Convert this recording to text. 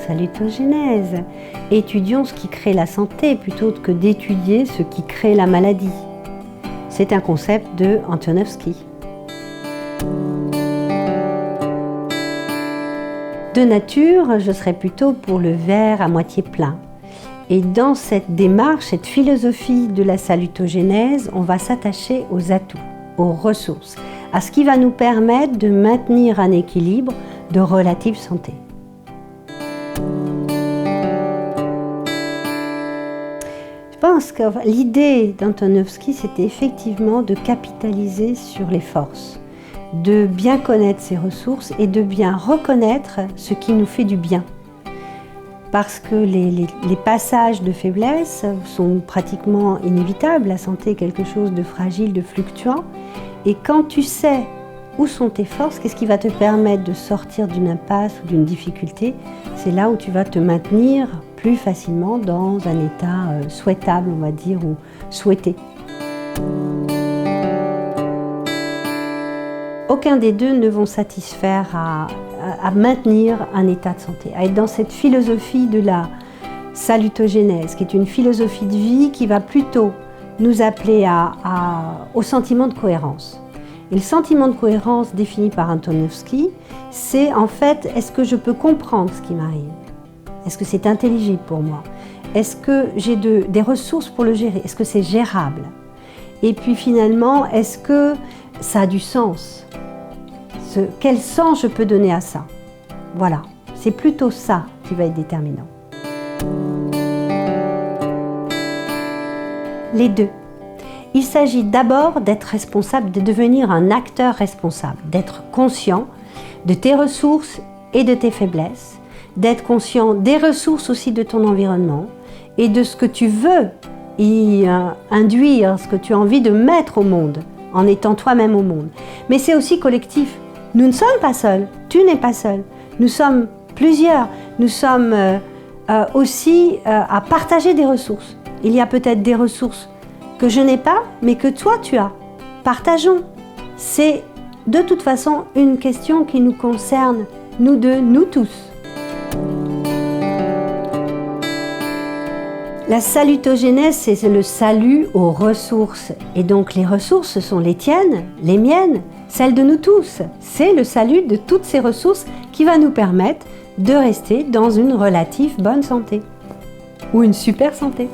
Salutogénèse. Étudions ce qui crée la santé plutôt que d'étudier ce qui crée la maladie. C'est un concept de Antonovsky. De nature, je serais plutôt pour le verre à moitié plein. Et dans cette démarche, cette philosophie de la salutogénèse, on va s'attacher aux atouts, aux ressources, à ce qui va nous permettre de maintenir un équilibre de relative santé. Je pense que l'idée d'Antonovsky, c'était effectivement de capitaliser sur les forces, de bien connaître ses ressources et de bien reconnaître ce qui nous fait du bien. Parce que les passages de faiblesse sont pratiquement inévitables. La santé est quelque chose de fragile, de fluctuant. Et quand tu sais où sont tes forces, qu'est-ce qui va te permettre de sortir d'une impasse ou d'une difficulté, c'est là où tu vas te maintenir plus facilement dans un état souhaitable, on va dire, ou souhaité. Aucun des deux ne vont satisfaire à maintenir un état de santé, à être dans cette philosophie de la salutogénèse, qui est une philosophie de vie qui va plutôt nous appeler au sentiment de cohérence. Et le sentiment de cohérence défini par Antonovsky, c'est en fait, est-ce que je peux comprendre ce qui m'arrive ? Est-ce que c'est intelligible pour moi? Est-ce que j'ai des ressources pour le gérer? Est-ce que c'est gérable? Et puis finalement, est-ce que ça a du sens? Quel sens je peux donner à ça? Voilà, c'est plutôt ça qui va être déterminant. Les deux. Il s'agit d'abord d'être responsable, de devenir un acteur responsable, d'être conscient de tes ressources et de tes faiblesses, d'être conscient des ressources aussi de ton environnement et de ce que tu veux y induire, ce que tu as envie de mettre au monde, en étant toi-même au monde. Mais c'est aussi collectif. Nous ne sommes pas seuls, tu n'es pas seul. Nous sommes plusieurs, nous sommes aussi à partager des ressources. Il y a peut-être des ressources que je n'ai pas, mais que toi tu as. Partageons. C'est de toute façon une question qui nous concerne, nous deux, nous tous. La salutogénèse, c'est le salut aux ressources. Et donc les ressources, ce sont les tiennes, les miennes, celles de nous tous. C'est le salut de toutes ces ressources qui va nous permettre de rester dans une relative bonne santé. Ou une super santé.